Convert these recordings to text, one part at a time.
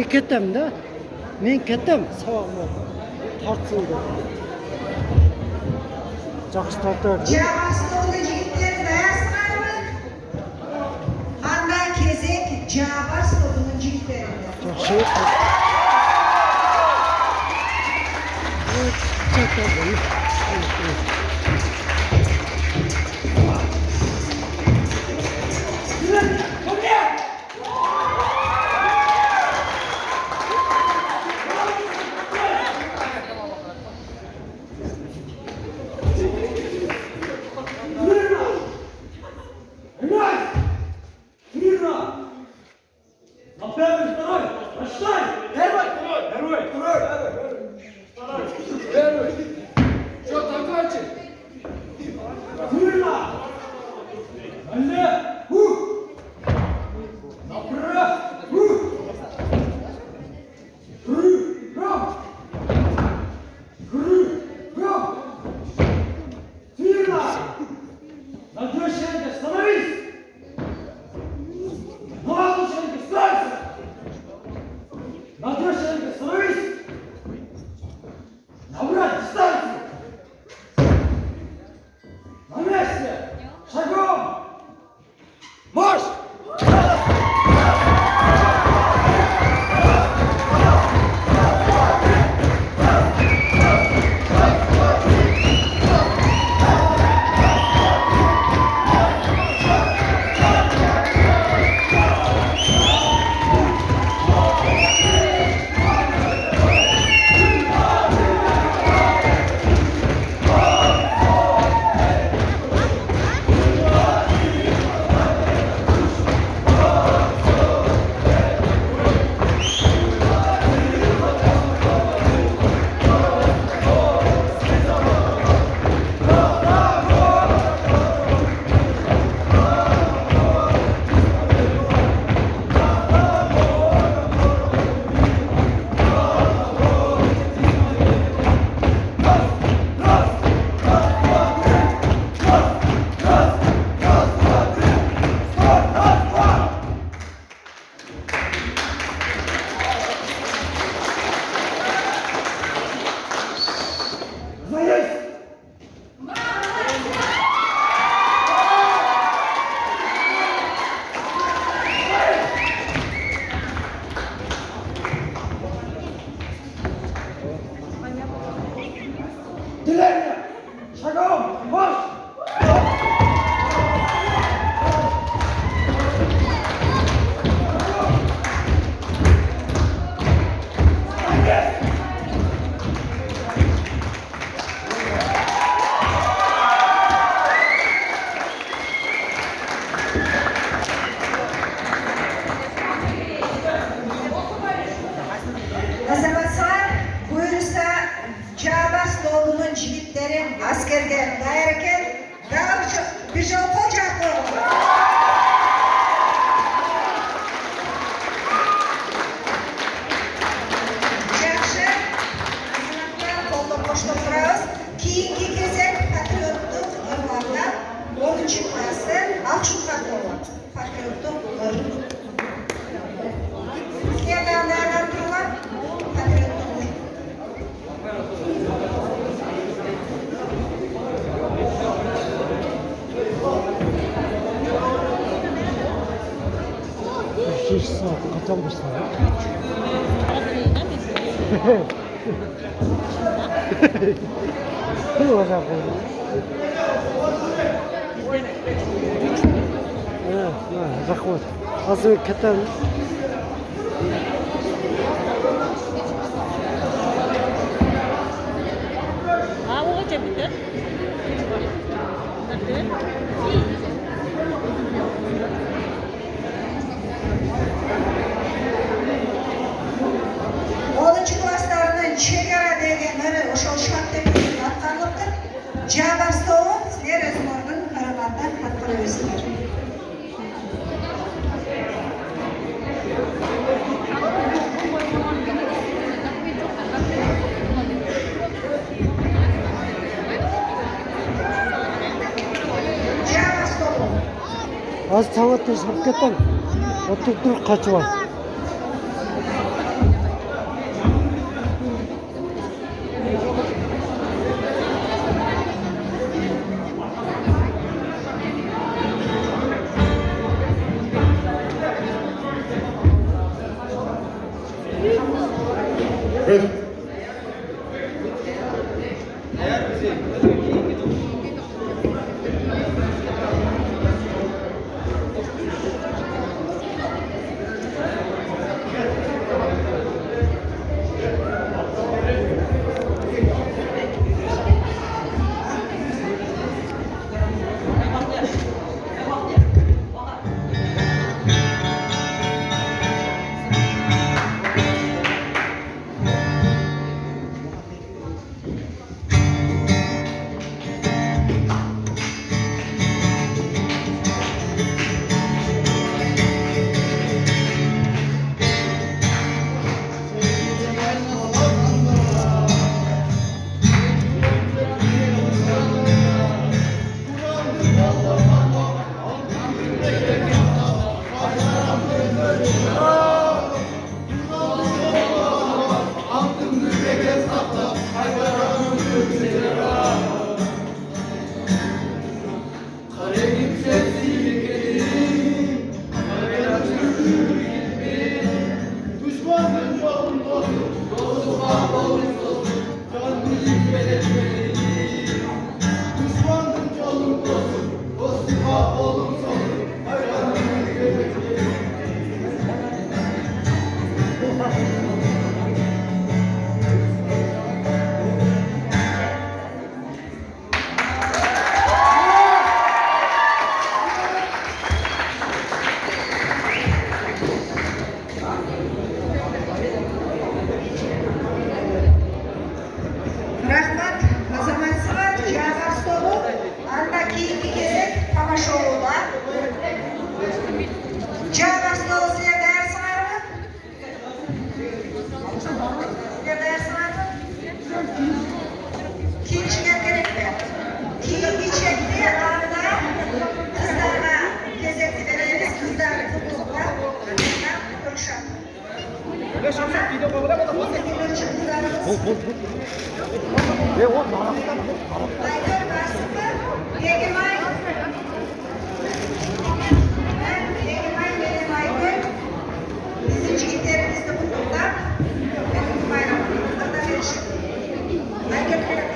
Men ketdim-da. Men ketdim. Savob tortildi. Yaxshi tortdi. Cevastolda yigitlar dayasizlarmi? Handan kezek Cevastolda yigitlarida. Yaxshi. 5 saat kaçan başladı. Ne olacak bu? Rahmat. Azı keten. Ha, o kaça bitti? Onuncu klaslarının çegara degenleri oşol şarttepenin atkanlıktır. Jabarstoğu sizler özümürdün karamandan hakkılıyorsunuz. Jabarstoğu. Az tavattır hakikaten. Oturup dur kaç var. Rahmat, Azamat Sıvat, Jabarstoğu, andaki iki gezek Kamaşoğlu'da. Jabarstoğu size ders var mı? Size ders var mı? Kim içine gerekli? Kim içekli anda kızlarına gezekli veririz, kızlar tutukla, kızlar konuşalım. Aygır Basıklı, Yegimay. Yegimay benim Aygır. Bizim çiftlerimiz de burada. Benim bayramımda burada verişim. Aygır benim.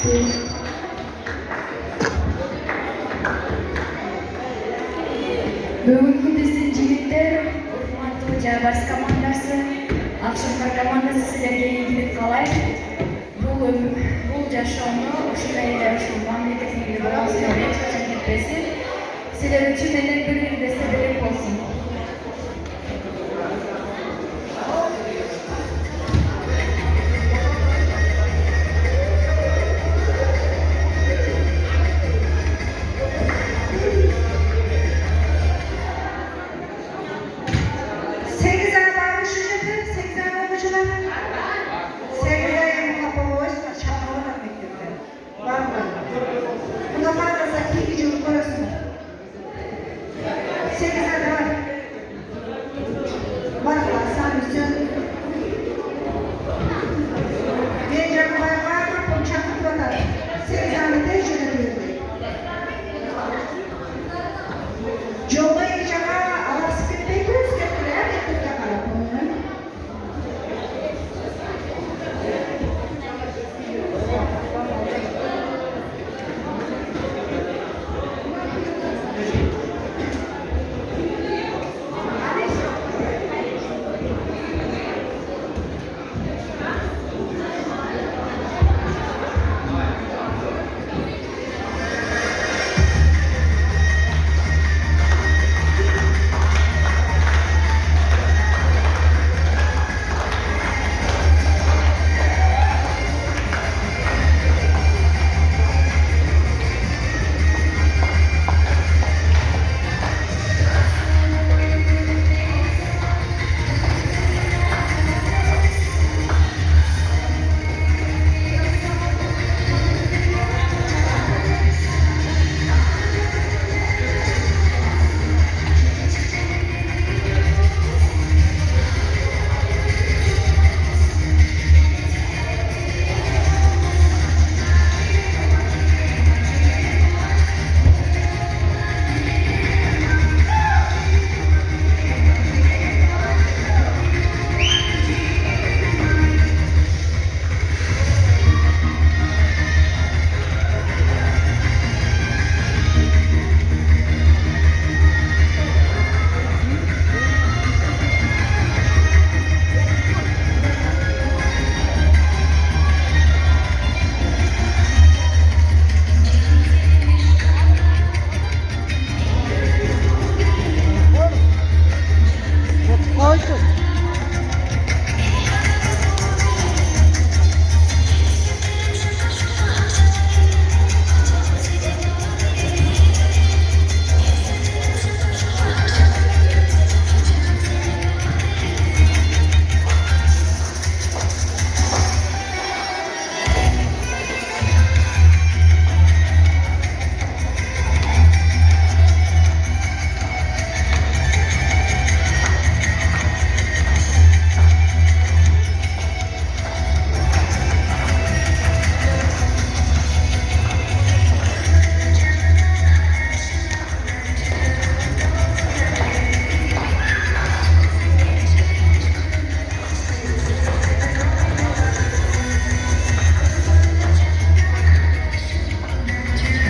Бүгінгі біздің жігіттер, Урманты Жайбарс командасы, Ақшақар командасы сіздерге игілік қалайды. Бұл жашауны ушундай эле ушул мамлекеттин болғансына ешқашан кетпесин. Сіздер үчүн эле бир десе берек болсун.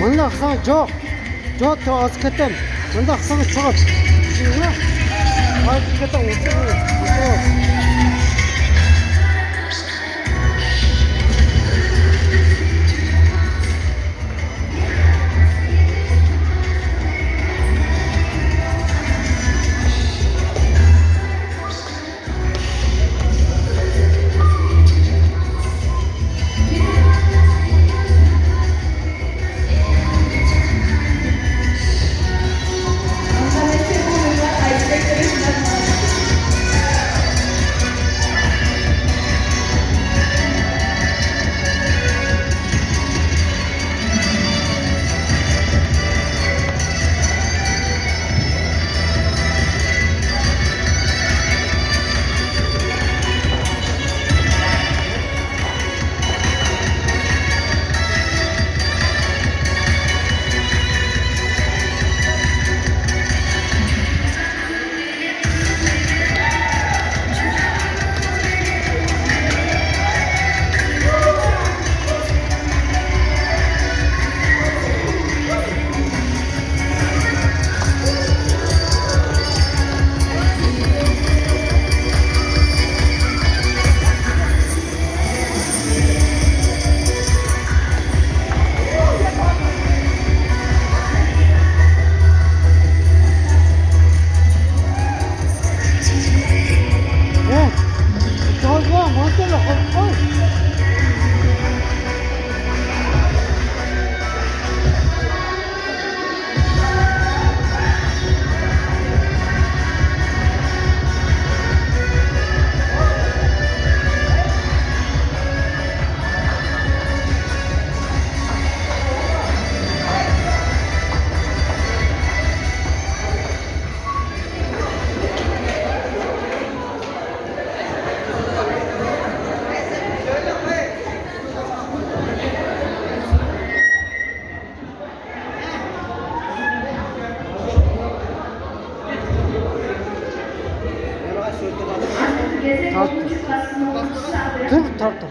Mında aksan çok. Çok da az keten. Mında aksan çok. Şimdi az keten oturuyor. tarttım.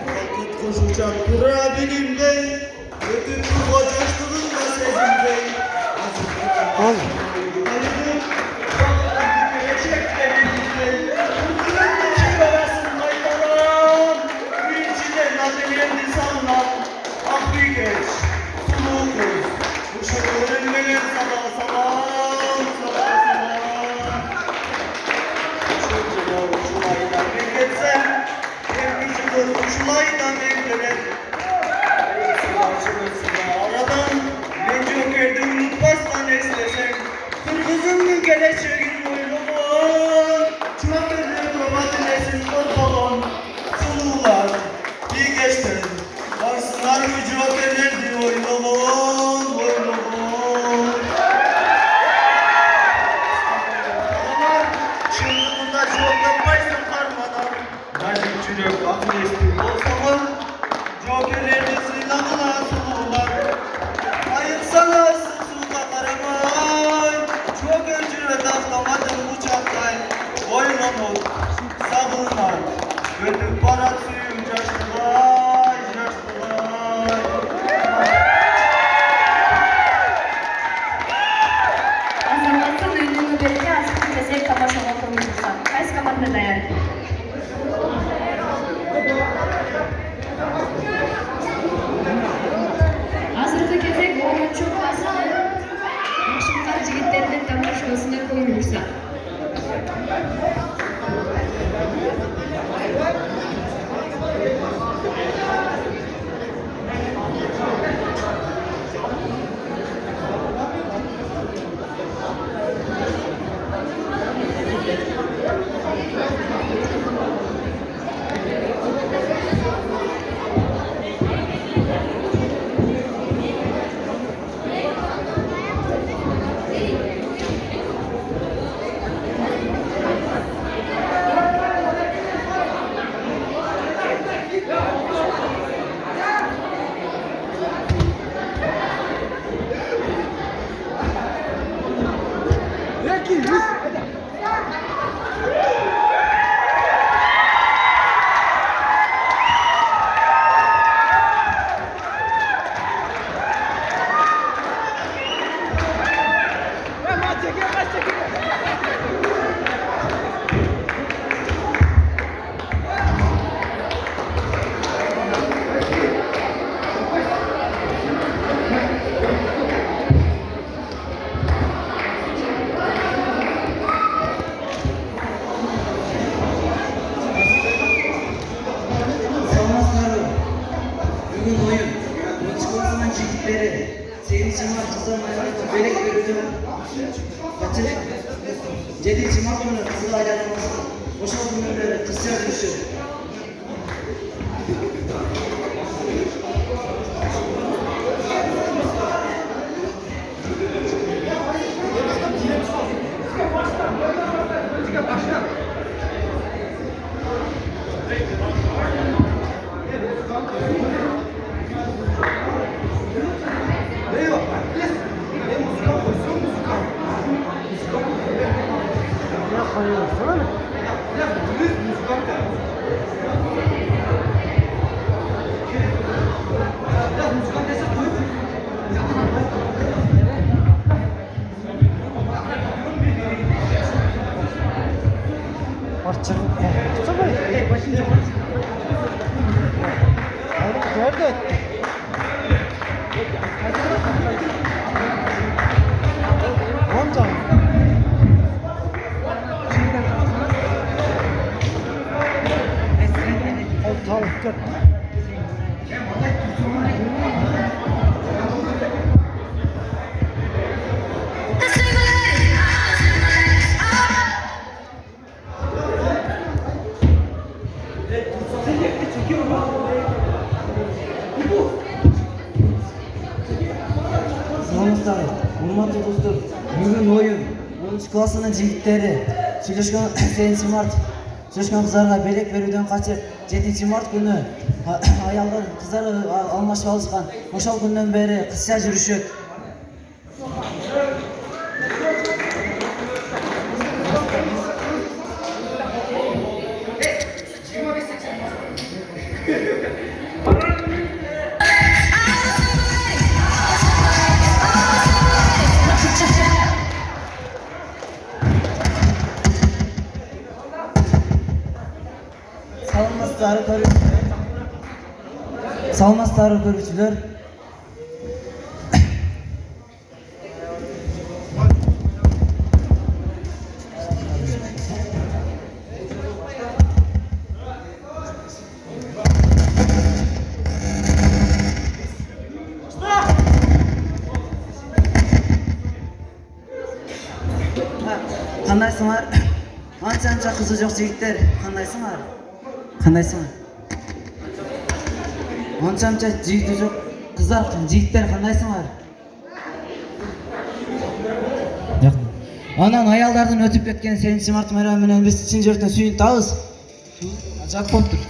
Vakit koşacak durabilimde, ötüp kocaştırılma sezimde. Al. Hayırdır, bakalım gelecek benimle. Kurtulun geçir arasın kaybolan, bir içinde nazelendi sanılan. Ah bir geç, sulu göz, kuşak öğrenmeler sabah sabah, sabah sabah. Çocuğuna uçulayla bekletsem, evlici doğru uçulayla beklenen. Aradan ben çok erdim unutmazsan esnesem. Kırgızın geleceğin boynumun, çok erdim babatın esin korkalım. Sulular bir geçtim, varsınlar mı çok erdi boynumun, boynumun. Ama şimdi bunda çok yapmaysın karmadan. Nazik çürük akıl istiyor olsamın, çok erdi silahına sulular. Hayır sana susuka karamay, çok öncüre taslamadım uçaktay. Oynamut, sabırlar, götüp para suyum caştılay, caştılay. Azamаттан үйдүнү берге асып кезек тамашалап коюлса, кайсы команда даяр? Азыркы кезек 10-чу класстын Акшымкар жигиттеринин тамашасына коюлса. Salmazlarım, bugün oyun, Moçkovasan'ın çekikleri, senin için var kızların ayarında belek verildi. Kaçır, Cedi Cima günü kızıl ayarlaması, boşal günleri kızlar düşür. Ya koyuyorsun öyle. Parçalı. Nerede? Amca. Tamam, gel. Salmazlar, hurmatlı dostum, bugün oyun, 10. klasının jigitleri, Süleşkan Hüseyin Mart, Süleşkan kızlarga belek verүүдөн kaçıp, 7 Mart günü ayallar kızlar almashып алышкан. Ошол күндөн бери кызча жүрүшөт. Salmazları görücüler. Salmazları görücüler. Qandaysыңар? Ancha qizi yo'q yigitlar. Qandaysыңар? Qandaysыңар? Ancha yigiti yo'q qizlar, yigitlar qandaysыңар? Yo'q. Анан аялдардан өтүп кеткен 7 март майрамы менен биз чын жүрөктөн сүйүнүп табыз. Ажат болуп тур.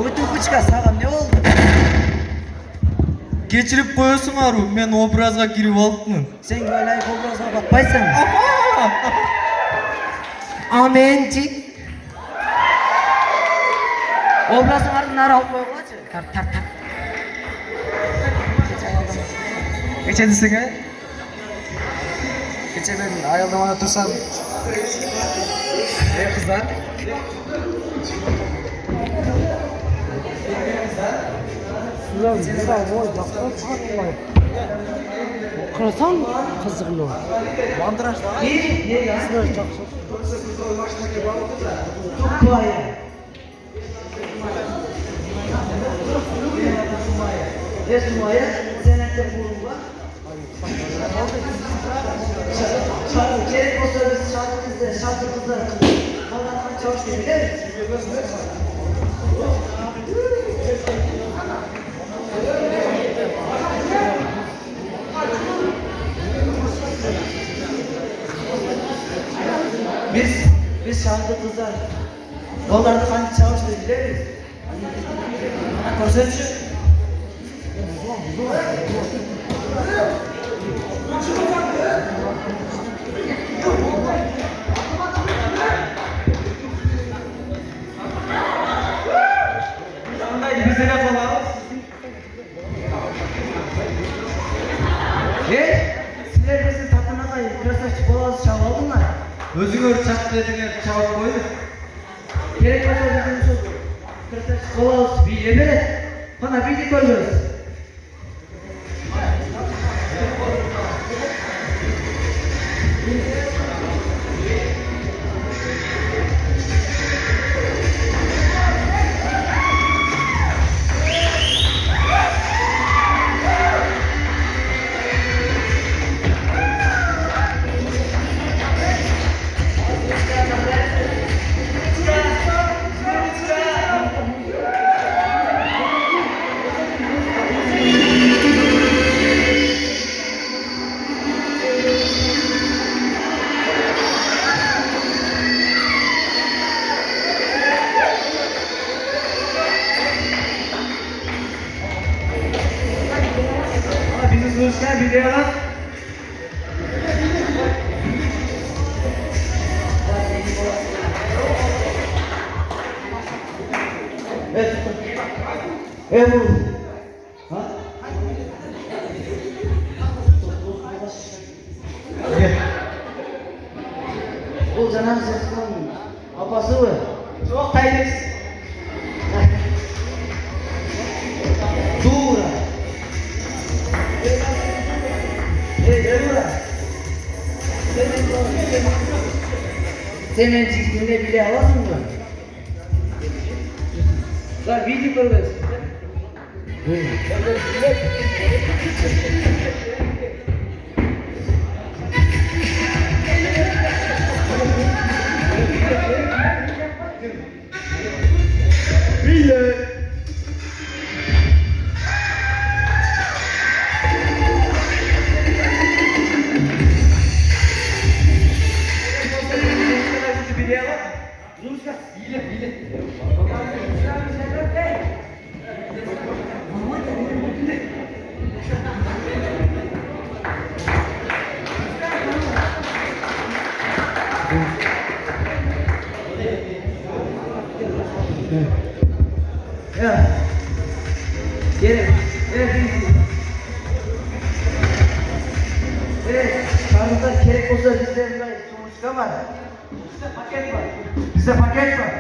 Утупучка сага не болду? Кечирип коесуңарбы, мен образга кирип алыпмын. Сен ойлайып образга батпайсың. Аменчи. Образыңарды нары алып койгулачы. Тарт. Кече десең, кече мен аялдамада турсам. Кыздар. Kırsan kızgın Bandırаш. Esma'ya senette bulunma. Gerek olsa biz şarkı kızlar Allah'tan çalışmayabilir miyiz? Biz şarkı kızlar onlarda hangi çalışmayabilir miyiz? Koşarız. Bize ne falan? Sizler bizim tatına kayıp biraz çikolatası çalmadınlar. Өзүңөр чак дедиңер чабып койду. Gerek olsa bizim şu biraz çikolatası bir yemere. Bana bildik görürüz. Bizler biliyorlar. Evet. Evet bu. Ha? Evet. Bu canan sesinin apası mı? Çok taylis. Dura. Senin çiftliğinde bile alasın mı? Lan video görürüz. Bile. Ya. Gelin. Evet, karnında gerek olsa bizden sonuç Polis'te var. Bizde paket var. Bizde paket var.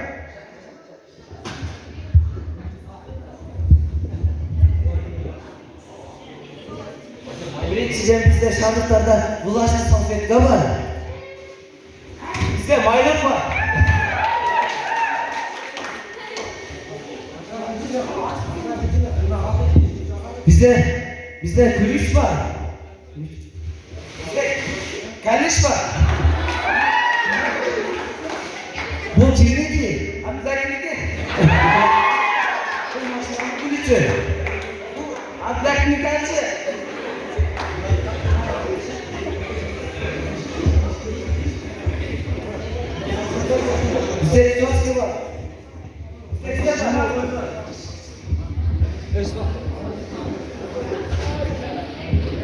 Üreticiler bizde şarlıklarda bulaşık salfetka var. Bizde maylık var. Bizde kulüş var. Bizde kalış var. Bu kirli değil. Hamza kirli değil. Bu maşallah kulüçü. Bu atlak mikalçı. Bizde soski var. Bizde var.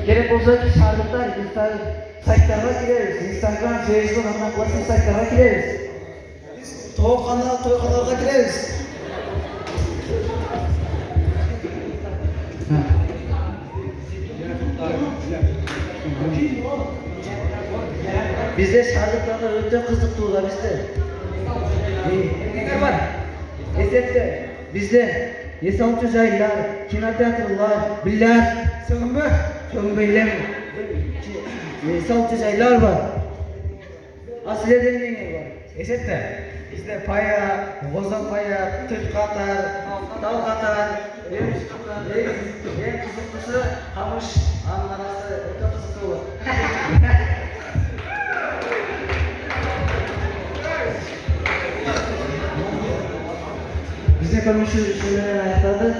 Gerek olsa şarkılar, saytlarına gireriz. Instagram, Facebook, ondan klasik saytlarına gireriz. Biz toy kanalına gireriz. Bizde şarkılarda öte kızık tuğla bizde. Ne var? Esette bizde Yesaltı Caylar, kinoteatrlar, biller, sömbüller, Yesaltı Caylar var. Asliye'de ne var? Esette bizde paya, bozan paya, tüt katar, dal katar, en kızıklısı hamış, anlarası, öte kızıklı var. Bize konuşuyoruz şöyle ayaklarda.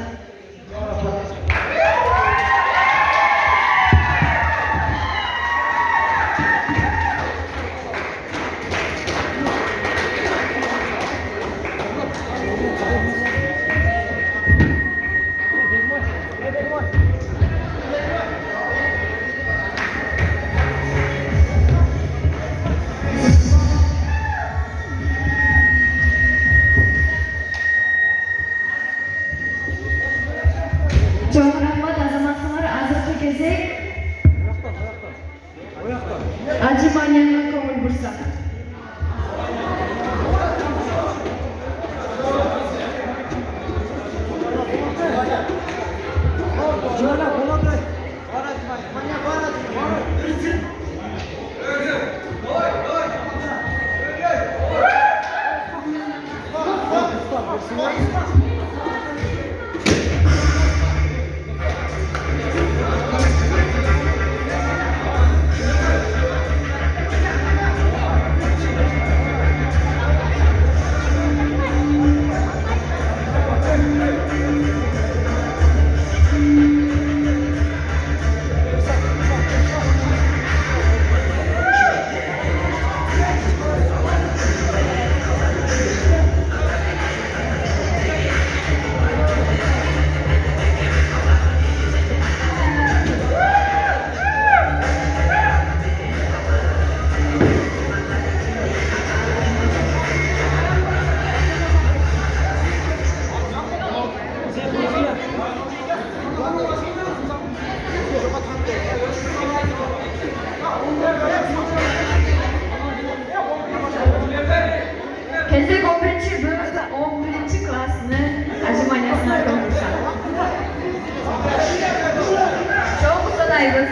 Çok rahmat azamatlar azıcık gezek. Acı manyanına komul bursa. Kesek 11. klasını acı manyasına komul bursa. Çok utanayız.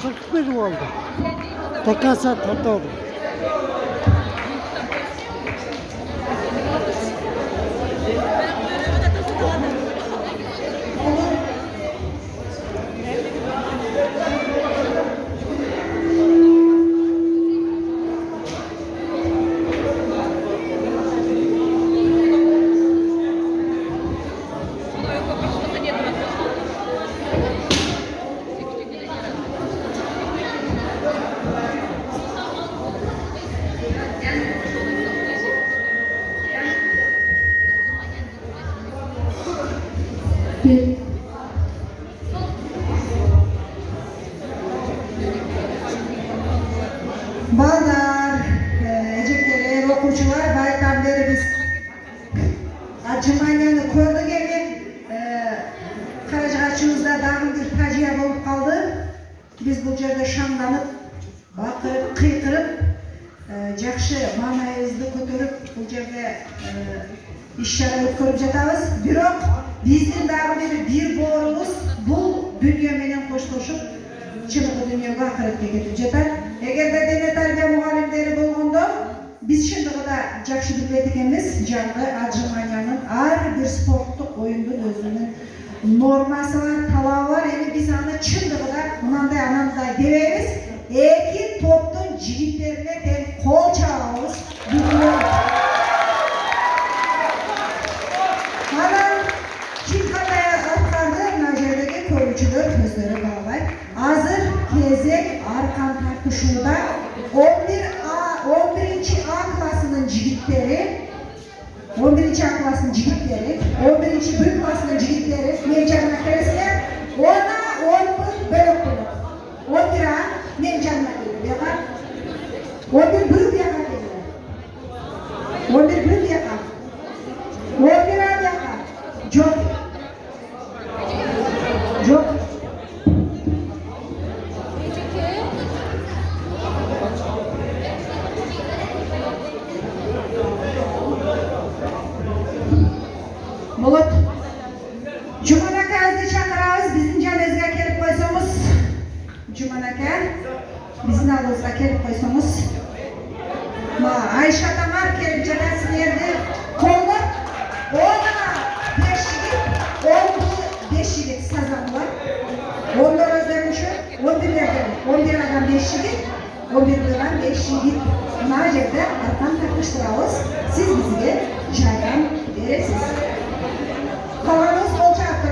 41 oldu. Tekrar sen tatlı oldu. Ballar, ecekleri, okucular, bayramları biz Acımanyanı koyduk evi. Karacaağaçımızda dağın bir taciye olup kaldı. Biz bu yerde şamlanıp, bakırıp, kıykırıp, жақсы маңайыбызды көтеріп, бұл жерде іс-шара өткөрүп жатабыз. Бирок биздин дагы бир боорубуз бул дүйнө менен коштошуп, чыныгы дүйнөгө акыретке кетип жатат. Эгерде дене тарбия мугалимдери болгондо, биз чындыгында жакшы билбейт экенбиз. Жаңы Аджыманянын ар бир спорттук оюндун өзүнүн нормасы бар, талабы бар. Эми биз аны чындыгында мынандай анандай дебейбиз. Эки топтун жигиттерине тең кол чабабыз. Анан ким кандай аткарды мына жердеги көрүүчүлөр өздөрү баалайт. Азыр кезек аркан тартышууда 11-ci A klasının jigitleri, 11-ci A klasının jigitleri, 11-ci B klasının jigitleri menjanına keresine ona 10 bölük bölük. 11 A menjanına geliyor. 11 B yakan geliyor. 11 B yakan. 11 A yakan. Çok. Çok. Bulut. Jumanaka'yı çağırırız. Bizim canımıza gelip koysamız. Jumanaka. Bizim aldığımızda gelip koysamız. Ayşe Tamar gelip canısını yerde kollu. Ona 5 yigit sazan var. Onlar özlemişi 11 adam 5 yigit. 11 adam 5 yigit. Mağazada arkan takıştırağız. Siz bize çaydan verirsiniz. Kavanız olacaktır.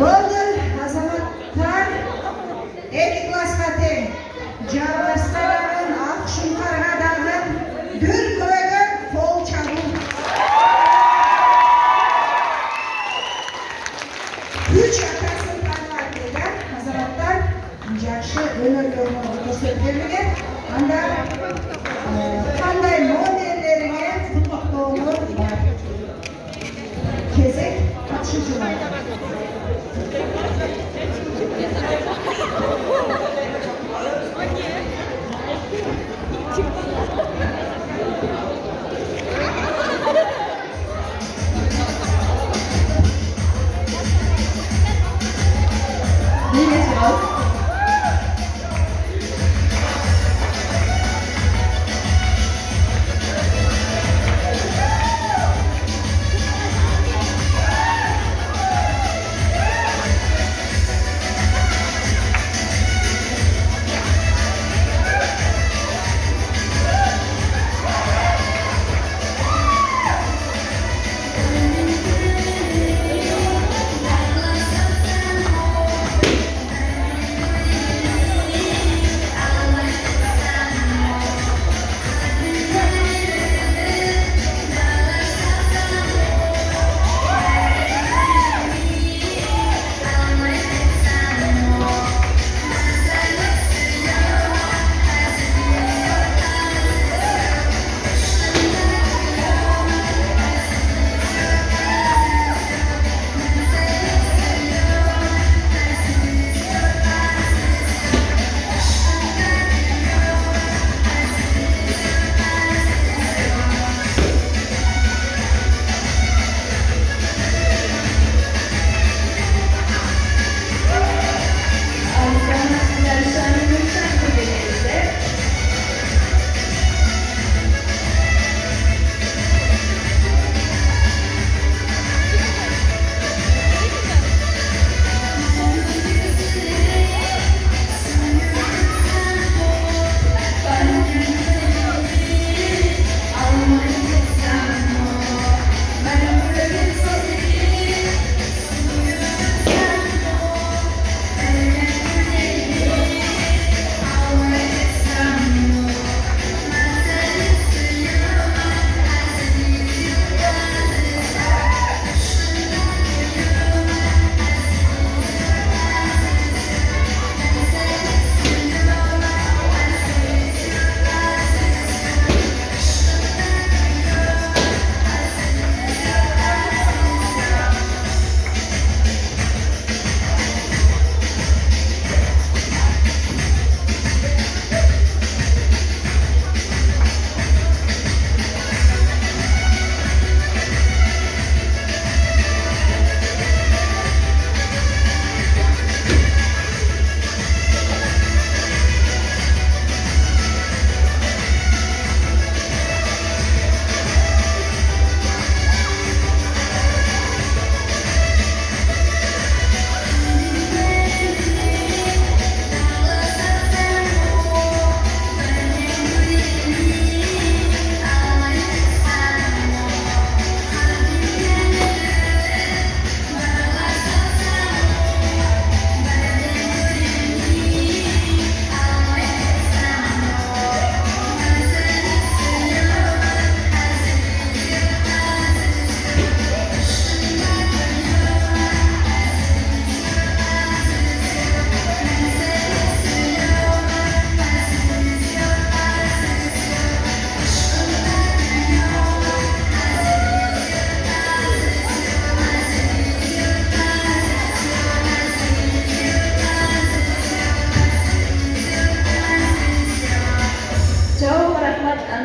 Boldur azamatlar ilk klasga teң. Жабастарын ақ шұңқарғадағын дүр көреген қол чабу. Күч атасын танылар деді азаматтар жақсы өнерлерін көрсеткен. Анда қандай модельдеріне құттықтауымыз бар. Кезек қатысушылар.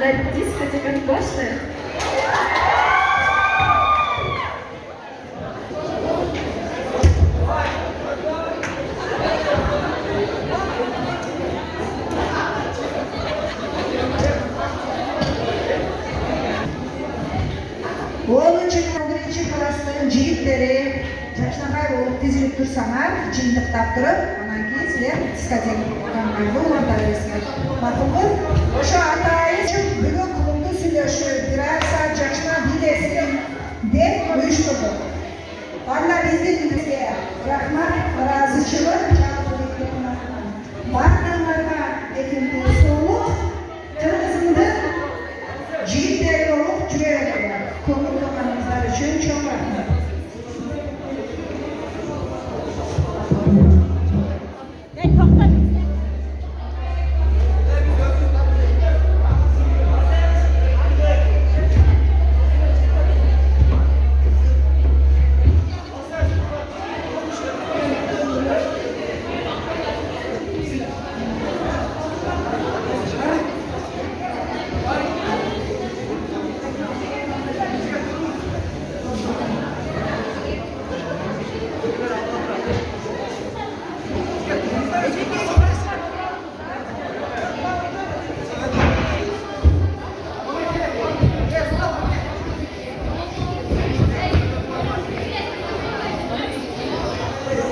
анда дискотеканы баштайт. Onuncu, 11. klassın jigitleri жашнабай болуп тизилип турсаңар, жыйынтыктап туруп, анан кийин силер дискотекага уланта бересиңер. Макулбу? Ошо атайын бүгүн клубду сүйлөшүп, бир ай саат жашнап билесин деп уюштурдук. Анда биздин рахмат, ыраазычылык